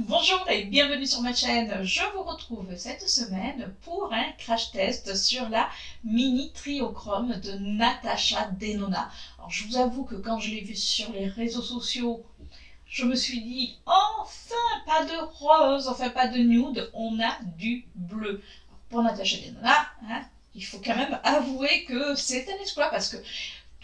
Bonjour et bienvenue sur ma chaîne. Je vous retrouve cette semaine pour un crash test sur la mini Triochrome de Natasha Denona. Alors je vous avoue que quand je l'ai vue sur les réseaux sociaux, je me suis dit enfin pas de rose, enfin pas de nude, on a du bleu. Alors, pour Natasha Denona, il faut quand même avouer que c'est un exploit parce que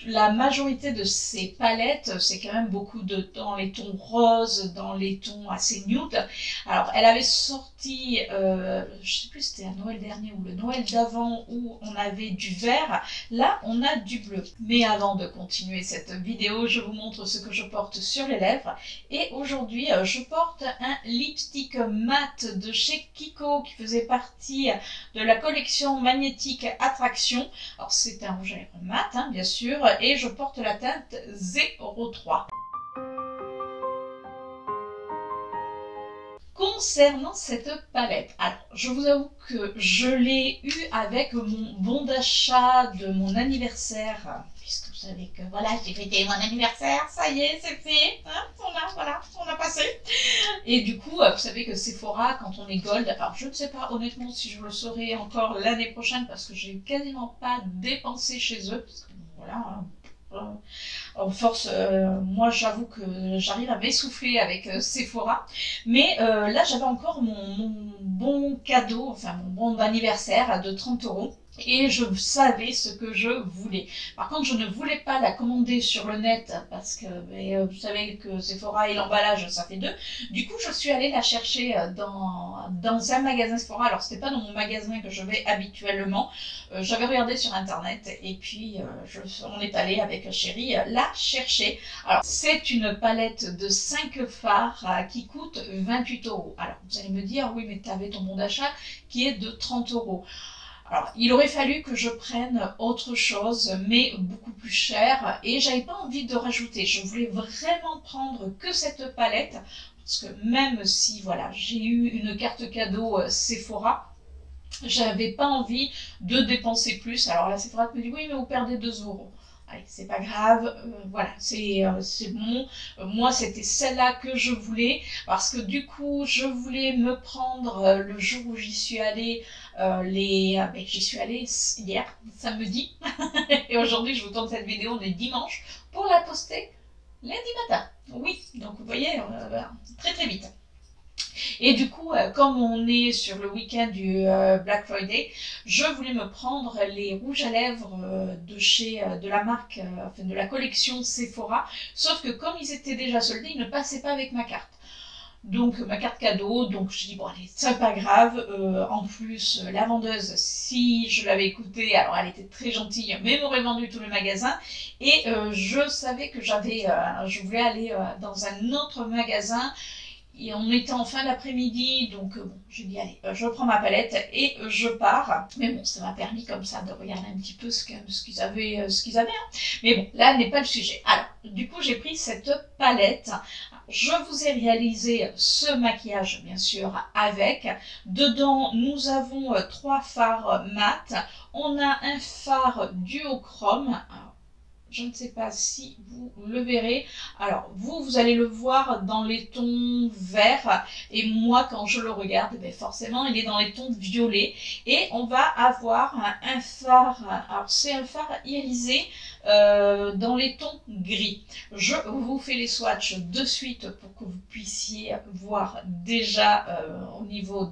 la majorité de ces palettes, c'est quand même beaucoup dans les tons roses, dans les tons assez nude. Alors, elle avait sorti, je sais plus si c'était à Noël dernier ou le Noël d'avant, où on avait du vert. Là, on a du bleu. Mais avant de continuer cette vidéo, je vous montre ce que je porte sur les lèvres. Et aujourd'hui, je porte un lipstick mat de chez Kiko, qui faisait partie de la collection Magnétique Attraction. Alors, c'est un rouge à lèvres mat, bien sûr. Et je porte la teinte 03. Concernant cette palette, alors je vous avoue que je l'ai eue avec mon bon d'achat de mon anniversaire, puisque vous savez que voilà, j'ai fêté mon anniversaire, ça y est, c'est fait, on a passé. Et du coup, vous savez que Sephora, quand on est gold, alors je ne sais pas honnêtement si je le saurai encore l'année prochaine, parce que j'ai quasiment pas dépensé chez eux, parce que voilà, en force, moi j'avoue que j'arrive à m'essouffler avec Sephora, mais là j'avais encore mon bon cadeau, enfin mon bon d'anniversaire de 30 €. Et je savais ce que je voulais. Par contre, je ne voulais pas la commander sur le net parce que vous savez que Sephora et l'emballage, ça fait deux. Du coup, je suis allée la chercher dans un magasin Sephora. Alors, c'était pas dans mon magasin que je vais habituellement. J'avais regardé sur internet et puis on est allé avec chérie la chercher. Alors, c'est une palette de 5 fards qui coûte 28 €. Alors, vous allez me dire, oui, mais tu avais ton bon d'achat qui est de 30 €. Alors, il aurait fallu que je prenne autre chose, mais beaucoup plus cher, et j'avais pas envie de rajouter. Je voulais vraiment prendre que cette palette, parce que même si, voilà, j'ai eu une carte cadeau Sephora, j'avais pas envie de dépenser plus. Alors là, Sephora me dit, oui, mais vous perdez 2 €. Allez, c'est pas grave, voilà, c'est bon. Moi, c'était celle-là que je voulais, parce que du coup, je voulais me prendre le jour où j'y suis allée, j'y suis allée hier, samedi, et aujourd'hui, je vous tourne cette vidéo, on est dimanche, pour la poster lundi matin. Oui, donc vous voyez, très très vite. Et du coup, comme on est sur le week-end du Black Friday, je voulais me prendre les rouges à lèvres de la marque, enfin de la collection Sephora, sauf que comme ils étaient déjà soldés, ils ne passaient pas avec ma carte. Donc ma carte cadeau, donc je dis bon allez, c'est pas grave, en plus la vendeuse, si je l'avais écoutée, alors elle était très gentille, mais m'aurait vendu tout le magasin, et je savais que je voulais aller dans un autre magasin. Et on était en fin d'après-midi, donc bon, j'ai dit allez, je prends ma palette et je pars. Mais bon, ça m'a permis comme ça de regarder un petit peu ce qu'ils avaient. Mais bon, là n'est pas le sujet. Alors, du coup, j'ai pris cette palette. Je vous ai réalisé ce maquillage, bien sûr, avec. Dedans, nous avons 3 fards mat. On a un fard duochrome. Je ne sais pas si vous le verrez. Alors, vous allez le voir dans les tons verts. Et moi, quand je le regarde, forcément, il est dans les tons violets. Et on va avoir un fard. Alors, c'est un fard irisé dans les tons gris. Je vous fais les swatchs de suite pour que vous puissiez voir déjà au niveau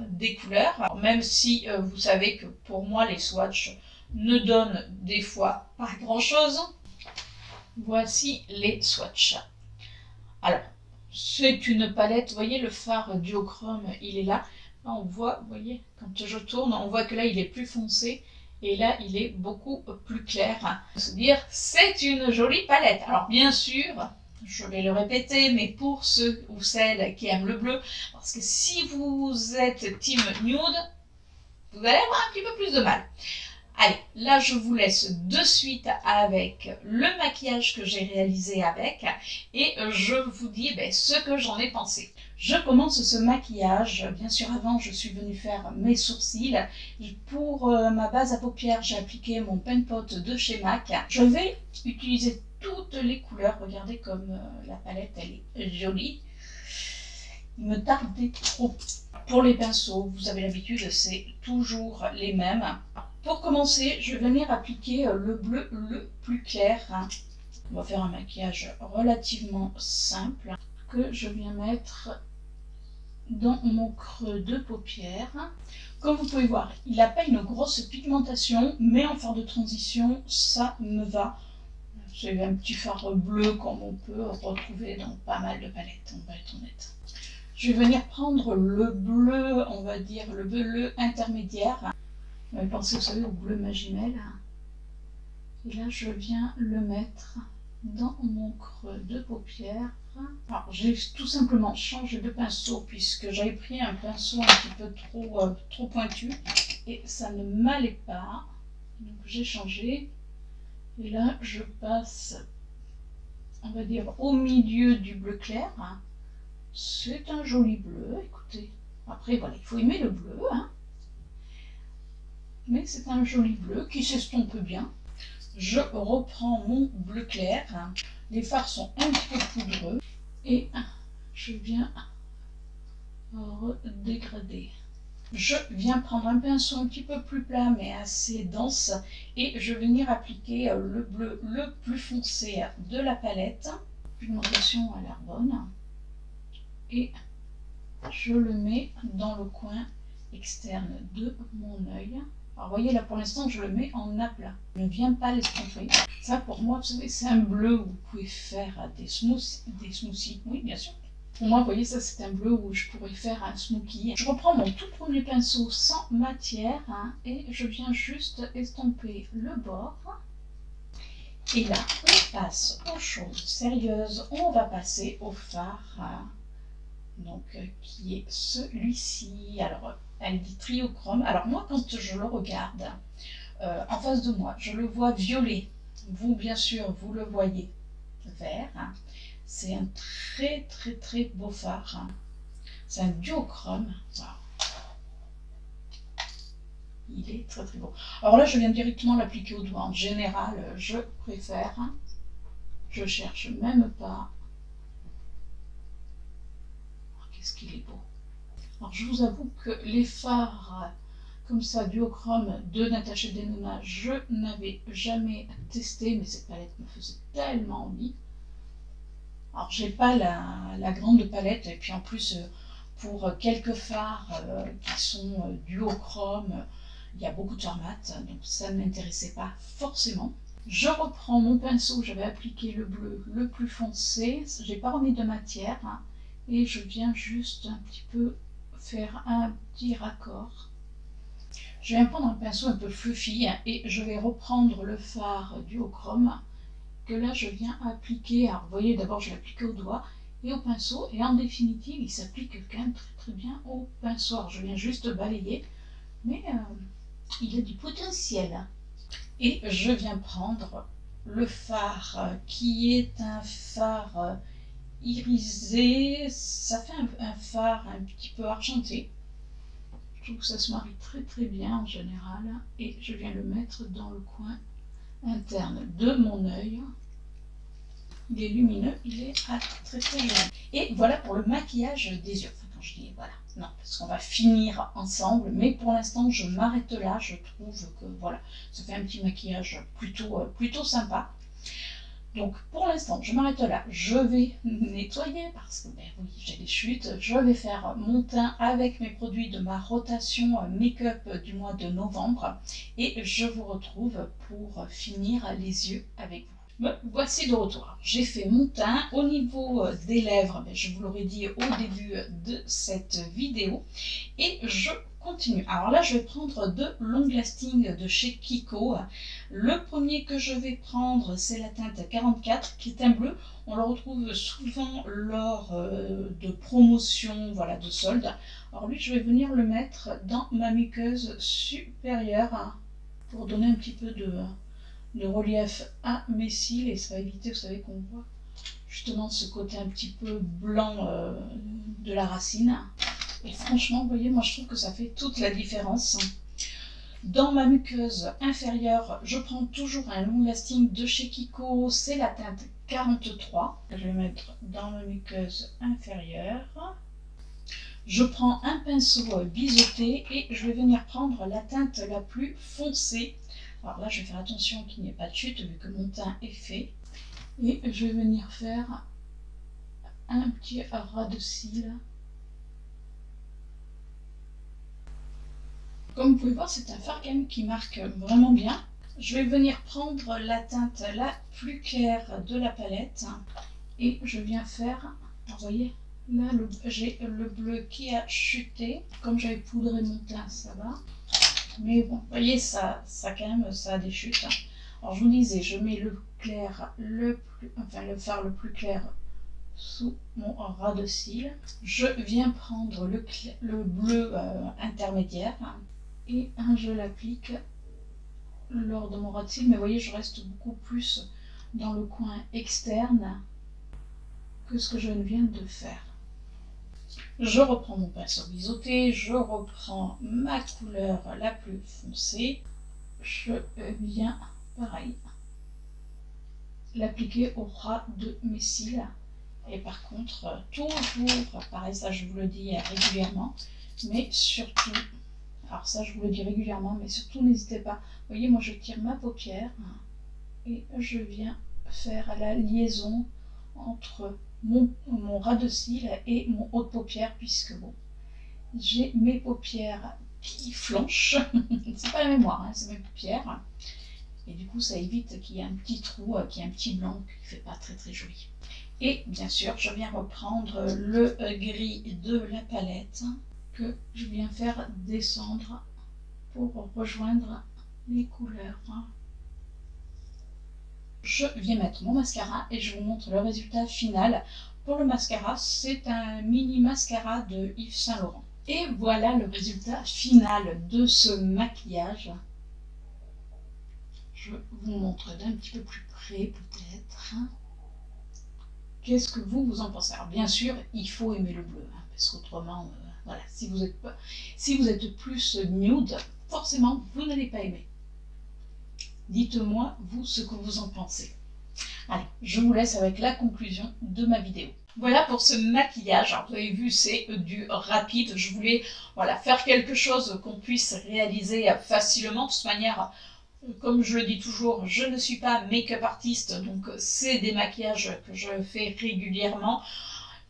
des couleurs. Alors, même si vous savez que pour moi, les swatchs ne donne des fois pas grand chose. Voici les swatchs. Alors, c'est une palette, vous voyez le fard duochrome, il est là. Là on voit, vous voyez, quand je tourne, on voit que là il est plus foncé et là il est beaucoup plus clair. Se dire, c'est une jolie palette. Alors bien sûr, je vais le répéter, mais pour ceux ou celles qui aiment le bleu, parce que si vous êtes team nude, vous allez avoir un petit peu plus de mal. Allez, là je vous laisse de suite avec le maquillage que j'ai réalisé avec et je vous dis ce que j'en ai pensé. Je commence ce maquillage, bien sûr avant je suis venue faire mes sourcils. Pour ma base à paupières, j'ai appliqué mon Pen Pot de chez MAC. Je vais utiliser toutes les couleurs, regardez comme la palette elle est jolie. me tardait trop. Pour les pinceaux, vous avez l'habitude, c'est toujours les mêmes. Pour commencer, je vais venir appliquer le bleu le plus clair. On va faire un maquillage relativement simple que je viens mettre dans mon creux de paupière. Comme vous pouvez voir, il n'a pas une grosse pigmentation, mais en fard de transition, ça me va. C'est un petit fard bleu comme on peut retrouver dans pas mal de palettes, on va être honnête. Je vais venir prendre le bleu, on va dire le bleu intermédiaire. Pensez, vous savez, au bleu Magimel. Et là, je viens le mettre dans mon creux de paupière. Alors, j'ai tout simplement changé de pinceau puisque j'avais pris un pinceau un petit peu trop pointu et ça ne m'allait pas. Donc, j'ai changé. Et là, je passe, on va dire, au milieu du bleu clair. C'est un joli bleu, écoutez. Après, voilà, il faut aimer le bleu. Mais c'est un joli bleu qui s'estompe bien. Je reprends mon bleu clair. Les fards sont un petit peu poudreux. Et je viens redégrader. Je viens prendre un pinceau un petit peu plus plat mais assez dense et je vais venir appliquer le bleu le plus foncé de la palette. La pigmentation a l'air bonne. Et je le mets dans le coin externe de mon œil. Alors vous voyez là pour l'instant je le mets en aplat. Je ne viens pas l'estomper. Ça pour moi, vous savez, c'est un bleu où vous pouvez faire des smoothies. Oui, bien sûr. Pour moi, vous voyez, ça c'est un bleu où je pourrais faire un smoothie. Je reprends mon tout premier pinceau sans matière et je viens juste estomper le bord. Et là, on passe aux choses sérieuses. On va passer au fard, donc qui est celui-ci. Alors, elle dit Triochrome. Alors moi, quand je le regarde en face de moi, je le vois violet. Vous, bien sûr, vous le voyez vert. C'est un très beau fard. C'est un duochrome. Wow. Il est très beau. Alors là, je viens directement l'appliquer au doigt. En général, je préfère. Je cherche même pas. Oh, qu'est-ce qu'il est beau. Alors je vous avoue que les fards comme ça, duochrome de Natasha Denona, je n'avais jamais testé, mais cette palette me faisait tellement envie. Alors j'ai pas la grande palette, et puis en plus pour quelques fards qui sont duochrome, il y a beaucoup de formats, donc ça ne m'intéressait pas forcément. Je reprends mon pinceau, j'avais appliqué le bleu le plus foncé, j'ai pas remis de matière, et je viens juste un petit peu faire un petit raccord. Je viens prendre un pinceau un peu fluffy et je vais reprendre le fard duochrome que là je viens appliquer. Alors vous voyez, d'abord je l'applique au doigt et au pinceau, et en définitive il s'applique quand même très bien au pinceau. Alors je viens juste balayer, mais il a du potentiel. Et je viens prendre le fard qui est un fard irisé, ça fait un fard un petit peu argenté. Je trouve que ça se marie très bien en général, et je viens le mettre dans le coin interne de mon œil. Il est lumineux, il est très joli. Et voilà pour le maquillage des yeux. Enfin, quand je dis voilà, non, parce qu'on va finir ensemble, mais pour l'instant je m'arrête là. Je trouve que voilà, ça fait un petit maquillage plutôt sympa. Donc pour l'instant je m'arrête là, je vais nettoyer parce que ben oui, j'ai des chutes. Je vais faire mon teint avec mes produits de ma rotation make-up du mois de novembre et je vous retrouve pour finir les yeux avec vous. Me voici de retour. J'ai fait mon teint. Au niveau des lèvres, ben, je vous l'aurais dit au début de cette vidéo, et je continue. Alors là je vais prendre de Long Lasting de chez Kiko. Le premier que je vais prendre, c'est la teinte 44 qui est un bleu. On le retrouve souvent lors de promotions, voilà, de soldes. Alors lui je vais venir le mettre dans ma muqueuse supérieure pour donner un petit peu de relief à mes cils, et ça va éviter, vous savez, qu'on voit justement ce côté un petit peu blanc de la racine. Et franchement, vous voyez, moi je trouve que ça fait toute la différence. Dans ma muqueuse inférieure, je prends toujours un Long Lasting de chez Kiko, c'est la teinte 43. Je vais mettre dans ma muqueuse inférieure. Je prends un pinceau biseauté et je vais venir prendre la teinte la plus foncée. Alors là, je vais faire attention qu'il n'y ait pas de chute vu que mon teint est fait. Et je vais venir faire un petit ras de cils. Comme vous pouvez voir, c'est un fard quand même qui marque vraiment bien. Je vais venir prendre la teinte la plus claire de la palette et je viens faire, vous voyez, là j'ai le bleu qui a chuté. Comme j'avais poudré mon teint, ça va. Mais bon, vous voyez, ça quand même, ça a des chutes. Alors je vous disais, je mets le clair, le fard le plus clair sous mon ras de cils. Je viens prendre le bleu intermédiaire et je l'applique lors de mon ras de cils. Mais vous voyez, je reste beaucoup plus dans le coin externe que ce que je viens de faire. Je reprends mon pinceau biseauté, je reprends ma couleur la plus foncée. Je viens, pareil, l'appliquer au ras de mes cils. Et par contre, toujours, pareil, ça je vous le dis régulièrement, mais surtout, alors ça je vous le dis régulièrement, mais surtout n'hésitez pas. Vous voyez, moi je tire ma paupière et je viens faire la liaison entre mon ras de cils et mon haut de paupière, puisque bon, j'ai mes paupières qui flanchent. C'est pas la mémoire, hein, c'est mes paupières. Et du coup, ça évite qu'il y ait un petit trou, qu'il y ait un petit blanc qui fait pas très très joli. Et bien sûr, je viens reprendre le gris de la palette que je viens faire descendre pour rejoindre les couleurs. Je viens mettre mon mascara et je vous montre le résultat final. Pour le mascara, c'est un mini mascara de Yves Saint Laurent. Et voilà le résultat final de ce maquillage. Je vous montre d'un petit peu plus près peut-être. Qu'est-ce que vous en pensez? Alors bien sûr, il faut aimer le bleu, hein, parce qu'autrement, voilà, si vous êtes plus nude, forcément, vous n'allez pas aimer. Dites-moi, vous, ce que vous en pensez. Allez, je vous laisse avec la conclusion de ma vidéo. Voilà pour ce maquillage. Alors, vous avez vu, c'est du rapide. Je voulais faire quelque chose qu'on puisse réaliser facilement. De toute manière, comme je le dis toujours, je ne suis pas make-up artiste, donc c'est des maquillages que je fais régulièrement.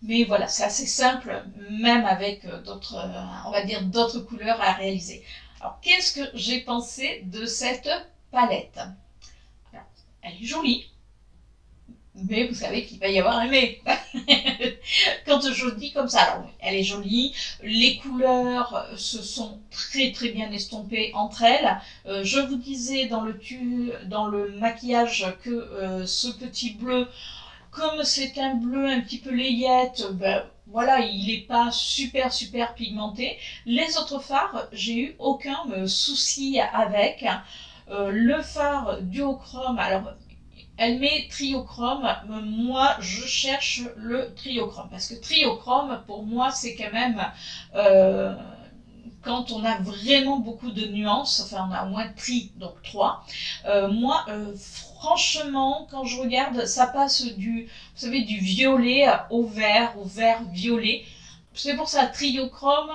Mais voilà, c'est assez simple, même avec d'autres, on va dire, d'autres couleurs à réaliser. Alors, qu'est-ce que j'ai pensé de cette palette? Alors, elle est jolie, mais vous savez qu'il va y avoir un mais. Quand je dis comme ça, alors elle est jolie, les couleurs se sont très très bien estompées entre elles. Je vous disais dans le maquillage que ce petit bleu, comme c'est un bleu un petit peu layette, ben voilà, il n'est pas super pigmenté. Les autres fards, j'ai eu aucun souci avec. Le fard duochrome, alors elle met triochrome, moi je cherche le triochrome, parce que triochrome pour moi c'est quand même quand on a vraiment beaucoup de nuances, enfin on a au moins tri, donc 3. Moi franchement quand je regarde, ça passe du, vous savez, du violet au vert violet. C'est pour ça, triochrome,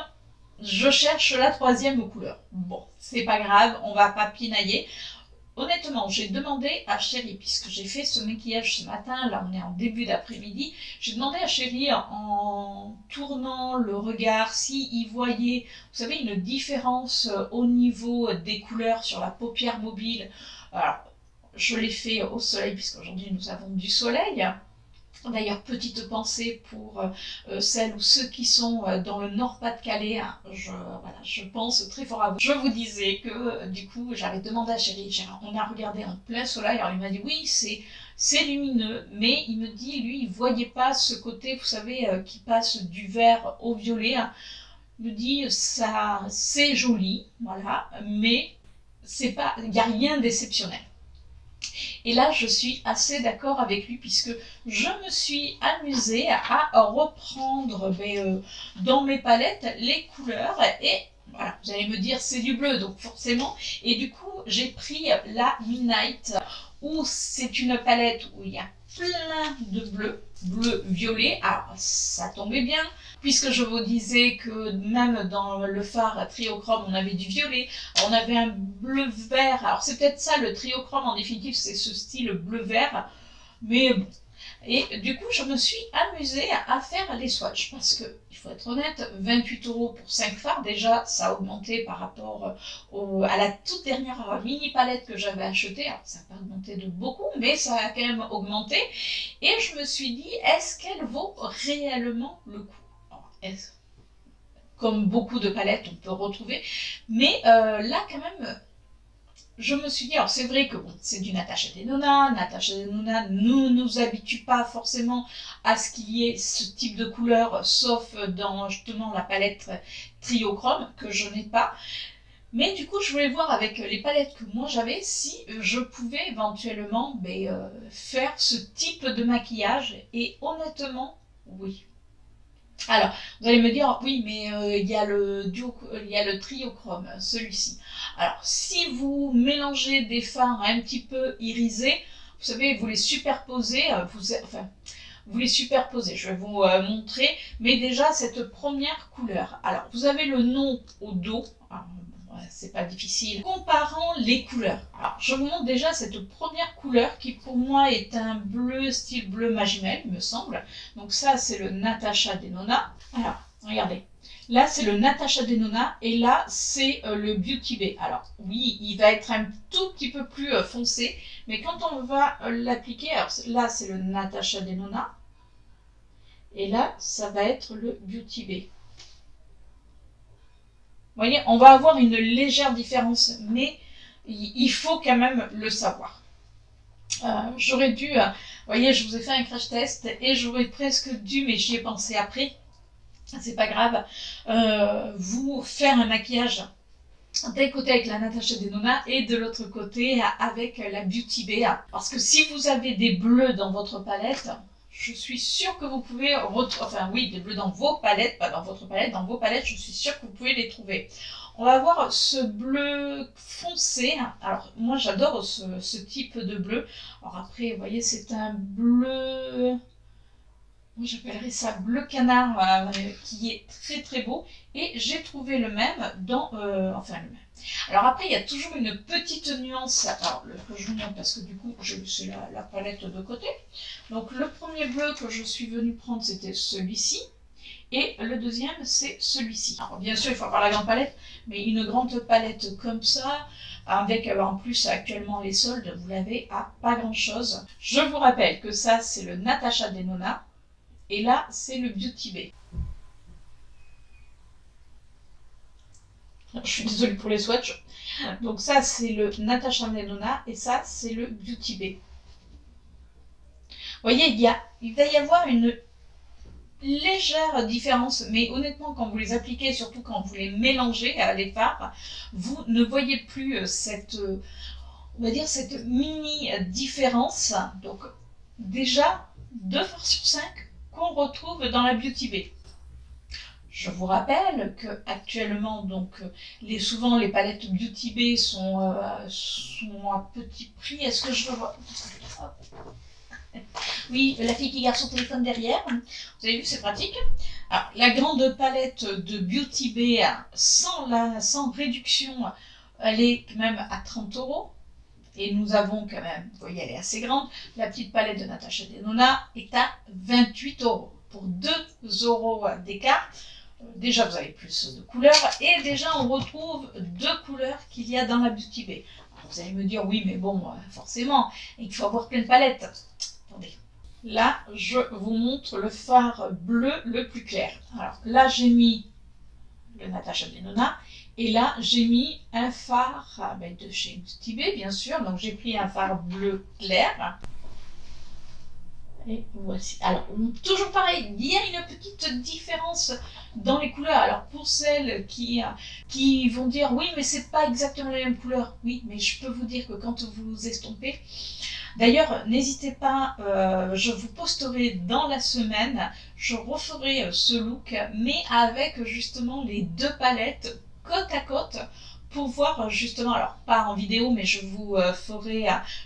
je cherche la 3e couleur. Bon, c'est pas grave, on va pas pinailler. Honnêtement, j'ai demandé à Chérie, puisque j'ai fait ce maquillage ce matin, là on est en début d'après-midi, j'ai demandé à Chérie en tournant le regard s'il voyait, vous savez, une différence au niveau des couleurs sur la paupière mobile. Alors, je l'ai fait au soleil, puisqu'aujourd'hui nous avons du soleil. D'ailleurs, petite pensée pour celles ou ceux qui sont dans le Nord-Pas-de-Calais. Hein. Je pense très fort à vous. Je vous disais que du coup, j'avais demandé à Chérie, on a regardé en plein soleil, alors il m'a dit oui, c'est lumineux, mais il me dit, lui, il ne voyait pas ce côté, vous savez, qui passe du vert au violet. Hein. Il me dit, ça, c'est joli, voilà, mais il n'y a rien d'exceptionnel. Et là, je suis assez d'accord avec lui puisque je me suis amusée à reprendre dans mes palettes les couleurs et voilà, vous allez me dire c'est du bleu, donc forcément. Et du coup, j'ai pris la Midnight, où c'est une palette où il y a plein de bleu-violet. Alors, ça tombait bien, puisque je vous disais que même dans le phare triochrome, on avait du violet. On avait un bleu-vert. Alors, c'est peut-être ça, le triochrome, en définitive, c'est ce style bleu-vert. Mais bon. Et du coup, je me suis amusée à faire les swatchs parce que, il faut être honnête, 28 € pour 5 fards, déjà, ça a augmenté par rapport à la toute dernière mini palette que j'avais achetée. Alors, ça n'a pas augmenté de beaucoup, mais ça a quand même augmenté. Et je me suis dit, est-ce qu'elle vaut réellement le coup? Alors, comme beaucoup de palettes, on peut retrouver. Mais là, quand même, je me suis dit, alors c'est vrai que bon, c'est du Natasha Denona. Natasha Denona ne nous habitue pas forcément à ce qu'il y ait ce type de couleur, sauf dans justement la palette triochrome que je n'ai pas. Mais du coup, je voulais voir avec les palettes que moi j'avais si je pouvais éventuellement faire ce type de maquillage. Et honnêtement, oui. Alors, vous allez me dire, oui, mais il y a le triochrome, celui-ci. Alors, si vous mélangez des fards un petit peu irisés, vous savez, vous les superposez, vous les superposez. Je vais vous montrer, mais déjà, cette première couleur. Alors, vous avez le nom au dos. C'est pas difficile. Comparant les couleurs. Alors, je vous montre déjà cette première couleur qui pour moi est un bleu style bleu Magimel, il me semble. Donc ça, c'est le Natasha Denona. Alors, regardez. Là, c'est le Natasha Denona et là, c'est le Beauty Bay. Alors, oui, il va être un tout petit peu plus foncé, mais quand on va l'appliquer, alors là, c'est le Natasha Denona et là, ça va être le Beauty Bay. Vous voyez, on va avoir une légère différence, mais il faut quand même le savoir. J'aurais dû, vous voyez, je vous ai fait un crash test et j'aurais presque dû, mais j'y ai pensé après, c'est pas grave, vous faire un maquillage d'un côté avec la Natasha Denona et de l'autre côté avec la Beauty Bay. Parce que si vous avez des bleus dans votre palette, je suis sûre que vous pouvez enfin oui, des bleus dans vos palettes, pas dans votre palette, dans vos palettes, je suis sûre que vous pouvez les trouver. On va voir ce bleu foncé. Alors moi j'adore ce type de bleu. Alors après, vous voyez, c'est un bleu, moi j'appellerais ça bleu canard, qui est très très beau. Et j'ai trouvé le même dans, enfin le même. Alors après, il y a toujours une petite nuance, alors que je vous montre parce que du coup, j'ai laissé la palette de côté. Donc le premier bleu que je suis venue prendre, c'était celui-ci. Et le deuxième, c'est celui-ci. Alors bien sûr, il faut avoir la grande palette, mais une grande palette comme ça, avec en plus actuellement les soldes, vous l'avez à pas grand-chose. Je vous rappelle que ça, c'est le Natasha Denona. Et là, c'est le Beauty Bay. Je suis désolée pour les swatchs. Donc ça, c'est le Natasha Denona et ça, c'est le Beauty Bay. Vous voyez, il va y avoir une légère différence, mais honnêtement, quand vous les appliquez, surtout quand vous les mélangez à les fards, vous ne voyez plus cette, on va dire, cette mini différence. Donc déjà, 2 fards sur 5 qu'on retrouve dans la Beauty Bay. Je vous rappelle que actuellement, donc, souvent les palettes Beauty Bay sont à petit prix. Est-ce que je veux voir? Oui, la fille qui garde son téléphone derrière. Vous avez vu, c'est pratique. Alors, la grande palette de Beauty Bay sans réduction, elle est même à 30 €. Et nous avons quand même, vous voyez, elle est assez grande. La petite palette de Natasha Denona est à 28 €. Pour 2 € d'écart. Déjà, vous avez plus de couleurs et déjà, on retrouve 2 couleurs qu'il y a dans la Beauty Bay. Alors, vous allez me dire, oui, mais bon, forcément, il faut avoir plein de palettes. Attendez. Là, je vous montre le fard bleu le plus clair. Alors là, j'ai mis le Natasha Denona et là, j'ai mis un fard de chez Beauty Bay, bien sûr. Donc, j'ai pris un fard bleu clair. Et voici. Alors, toujours pareil, il y a une petite différence dans les couleurs. Alors, pour celles qui vont dire, oui, mais c'est pas exactement la même couleur. Oui, mais je peux vous dire que quand vous estompez, d'ailleurs, n'hésitez pas, je vous posterai dans la semaine, je referai ce look, mais avec justement les 2 palettes côte à côte pour voir justement, alors pas en vidéo, mais je vous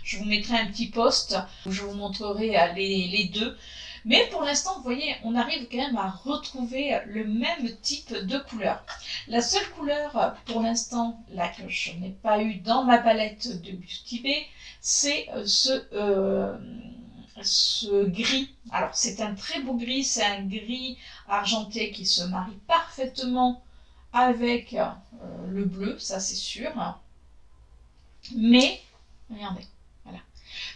je vous mettrai un petit post où je vous montrerai les deux. Mais pour l'instant, vous voyez, on arrive quand même à retrouver le même type de couleur. La seule couleur, pour l'instant, là que je n'ai pas eu dans ma palette de Beauty Bay, c'est ce gris. Alors, c'est un très beau gris, c'est un gris argenté qui se marie parfaitement avec le bleu, ça c'est sûr. Mais, regardez.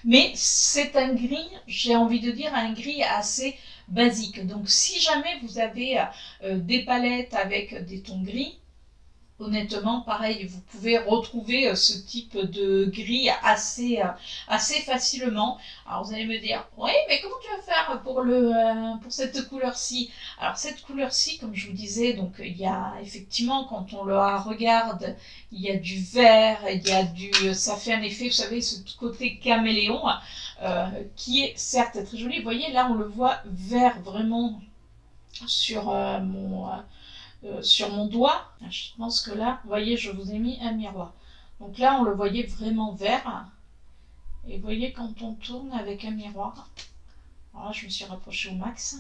Mais c'est un gris, j'ai envie de dire, un gris assez basique. Donc si jamais vous avez des palettes avec des tons gris, honnêtement, pareil, vous pouvez retrouver ce type de gris assez facilement. Alors vous allez me dire, oui, mais comment tu vas faire pour cette couleur-ci? Alors cette couleur-ci, comme je vous disais, donc il y a effectivement, quand on la regarde, il y a du vert, il y a ça fait un effet, vous savez, ce côté caméléon, qui est certes très joli. Vous voyez, là on le voit vert vraiment sur sur mon doigt. Je pense que là, vous voyez, je vous ai mis un miroir. Donc là, on le voyait vraiment vert. Et vous voyez, quand on tourne avec un miroir, alors là, je me suis rapprochée au max.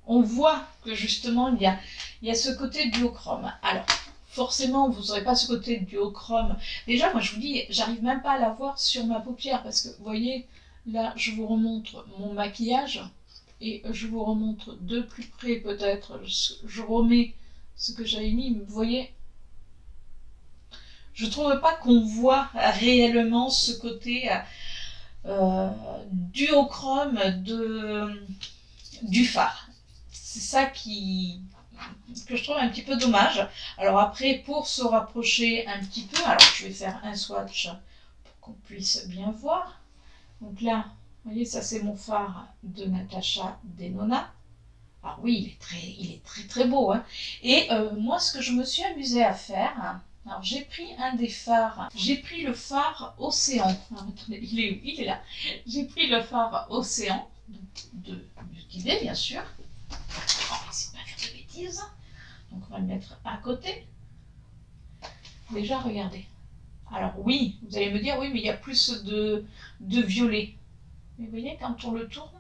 On voit que justement, il y a ce côté duochrome. Alors, forcément, vous n'aurez pas ce côté duochrome. Déjà, moi, je vous dis, j'arrive même pas à la voir sur ma paupière. Parce que, vous voyez, là, je vous remontre mon maquillage. Et je vous remontre de plus près peut-être, je remets ce que j'avais mis, vous voyez, je trouve pas qu'on voit réellement ce côté duochrome du fard. C'est ça que je trouve un petit peu dommage. Alors après, pour se rapprocher un petit peu, alors je vais faire un swatch pour qu'on puisse bien voir. Donc là, vous voyez, ça c'est mon fard de Natasha Denona. Ah oui, il est très très beau. Hein. Et moi, ce que je me suis amusée à faire, alors j'ai pris un des fards, j'ai pris le fard Océan. Alors, attendez, il est où? Il est là. J'ai pris le fard Océan, de Beauty Bay bien sûr. On va essayer de ne pas faire de bêtises. Donc on va le mettre à côté. Déjà, regardez. Alors oui, vous allez me dire, oui, mais il y a plus de violet. Mais vous voyez, quand on le tourne,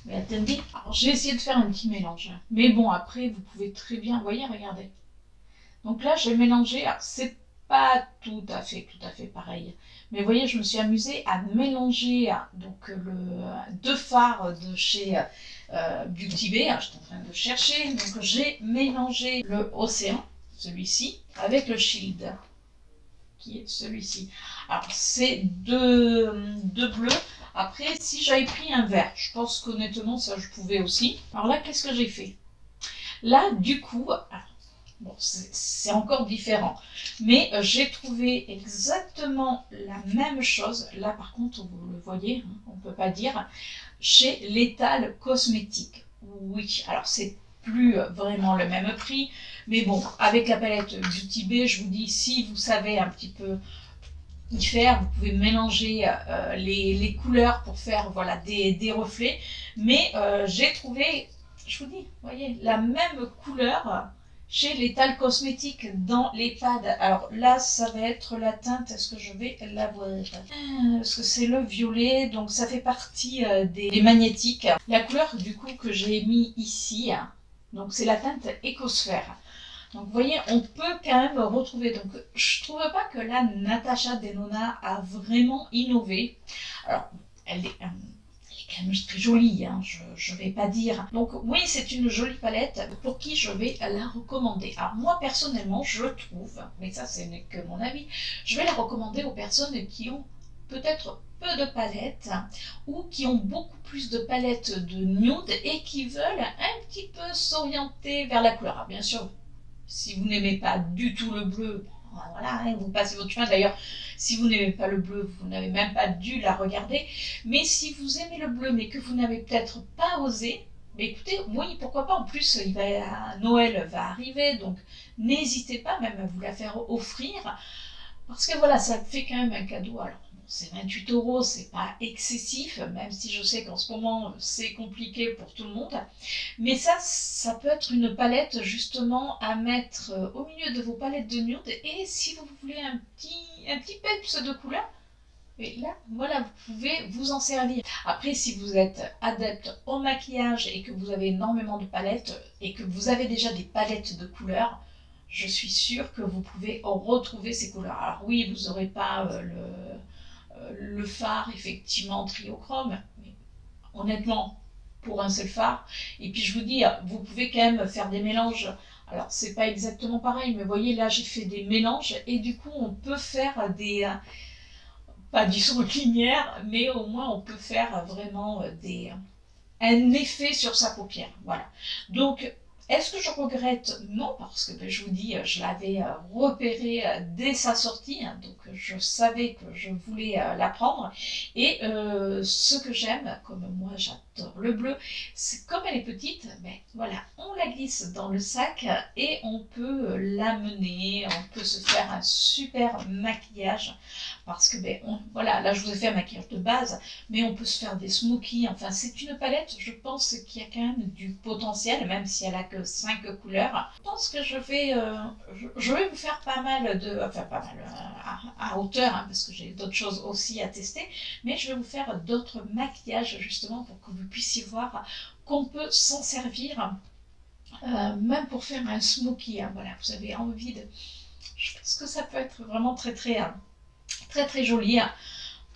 mais attendez, alors j'ai essayé de faire un petit mélange. Mais bon, après, vous pouvez très bien, vous voyez, regardez. Donc là, j'ai mélangé, alors c'est pas tout à fait pareil. Mais vous voyez, je me suis amusée à mélanger donc deux fards de chez Beauty Bay. Je suis en train de chercher. Donc j'ai mélangé le Océan, celui-ci, avec le Shield, qui est celui-ci. Alors c'est deux bleus. Après, si j'avais pris un vert, je pense qu'honnêtement ça je pouvais aussi. Alors là, qu'est-ce que j'ai fait? Là, du coup, bon, c'est encore différent, mais j'ai trouvé exactement la même chose. Là, par contre, vous le voyez, hein, on ne peut pas dire, chez Lethal Cosmetics. Oui, alors c'est plus vraiment le même prix, mais bon, avec la palette Beauty Bay, je vous dis, si vous savez un petit peu y faire, vous pouvez mélanger les couleurs pour faire voilà, des reflets, mais j'ai trouvé, je vous dis, vous voyez, la même couleur chez Lethal Cosmetics dans les pads. Alors là, ça va être la teinte, est-ce que je vais la voir? Parce que c'est le violet, donc ça fait partie des magnétiques. La couleur du coup que j'ai mis ici, donc c'est la teinte Écosphère. Donc vous voyez, on peut quand même retrouver, donc je trouve pas que la Natasha Denona a vraiment innové. Alors, elle est quand même très jolie, hein, je vais pas dire. Donc oui, c'est une jolie palette pour qui je vais la recommander. Alors moi personnellement, je trouve, mais ça ce n'est que mon avis, je vais la recommander aux personnes qui ont peut-être peu de palettes ou qui ont beaucoup plus de palettes de nude et qui veulent un petit peu s'orienter vers la couleur. Alors, bien sûr, si vous n'aimez pas du tout le bleu, voilà, hein, vous passez votre chemin. D'ailleurs, si vous n'aimez pas le bleu, vous n'avez même pas dû la regarder. Mais si vous aimez le bleu, mais que vous n'avez peut-être pas osé, mais écoutez, oui, pourquoi pas. En plus, Noël va arriver, donc n'hésitez pas même à vous la faire offrir. Parce que voilà, ça fait quand même un cadeau. Alors, c'est 28 €, c'est pas excessif, même si je sais qu'en ce moment c'est compliqué pour tout le monde. Mais ça peut être une palette justement à mettre au milieu de vos palettes de nude. Et si vous voulez un petit peps de couleur, et là, voilà, vous pouvez vous en servir. Après, si vous êtes adepte au maquillage et que vous avez énormément de palettes et que vous avez déjà des palettes de couleurs, je suis sûre que vous pouvez retrouver ces couleurs. Alors oui, vous n'aurez pas le fard effectivement triochrome, mais honnêtement, pour un seul fard. Et puis je vous dis, vous pouvez quand même faire des mélanges. Alors c'est pas exactement pareil, mais vous voyez là j'ai fait des mélanges et du coup on peut faire des pas du son de lumière, mais au moins on peut faire vraiment un effet sur sa paupière. Voilà. Donc, est-ce que je regrette? Non, parce que je vous dis, je l'avais repéré dès sa sortie, hein, donc je savais que je voulais la prendre. Et ce que j'aime, comme moi j'adore le bleu, c'est comme elle est petite, ben voilà, on la glisse dans le sac et on peut l'amener, on peut se faire un super maquillage. Parce que, voilà, là je vous ai fait un maquillage de base, mais on peut se faire des smokies. Enfin, c'est une palette, je pense, qui a quand même du potentiel, même si elle a que 5 couleurs. Je pense que je vais vous faire pas mal de... Enfin, pas mal à hauteur, hein, parce que j'ai d'autres choses aussi à tester, mais je vais vous faire d'autres maquillages, justement, pour que vous puissiez voir qu'on peut s'en servir, même pour faire un smoky. Hein, voilà, vous avez envie de... Je pense que ça peut être vraiment très joli.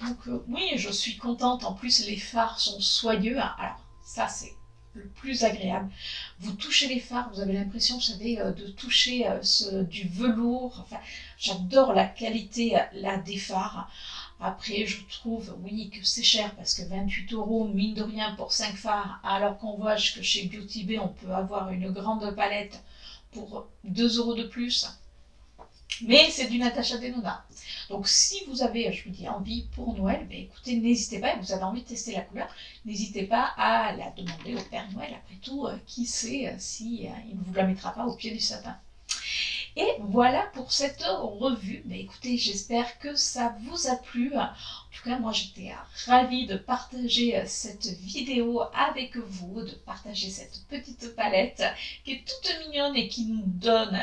Donc oui, je suis contente. En plus, les fards sont soyeux. Alors ça, c'est le plus agréable. Vous touchez les fards, vous avez l'impression, vous savez, de toucher du velours. Enfin, j'adore la qualité là des fards. Après, je trouve, oui, que c'est cher parce que 28 €, mine de rien, pour 5 fards, alors qu'on voit que chez Beauty Bay, on peut avoir une grande palette pour 2 € de plus. Mais c'est du Natasha Denona. Donc si vous avez, je vous dis, envie pour Noël, écoutez, n'hésitez pas, vous avez envie de tester la couleur, n'hésitez pas à la demander au Père Noël. Après tout, qui sait si il ne vous la mettra pas au pied du sapin. Et voilà pour cette revue. Écoutez, j'espère que ça vous a plu. En tout cas, moi j'étais ravie de partager cette vidéo avec vous, de partager cette petite palette qui est toute mignonne et qui nous donne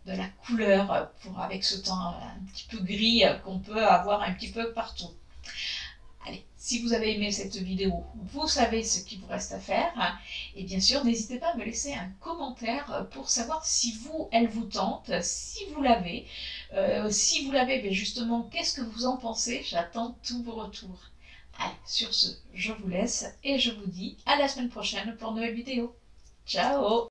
de la couleur avec ce temps un petit peu gris qu'on peut avoir un petit peu partout. Allez, si vous avez aimé cette vidéo, vous savez ce qu'il vous reste à faire. Et bien sûr, n'hésitez pas à me laisser un commentaire pour savoir si elle vous tente, si vous l'avez. Si vous l'avez, justement, qu'est-ce que vous en pensez? J'attends tous vos retours. Allez, sur ce, je vous laisse et je vous dis à la semaine prochaine pour une nouvelle vidéo. Ciao!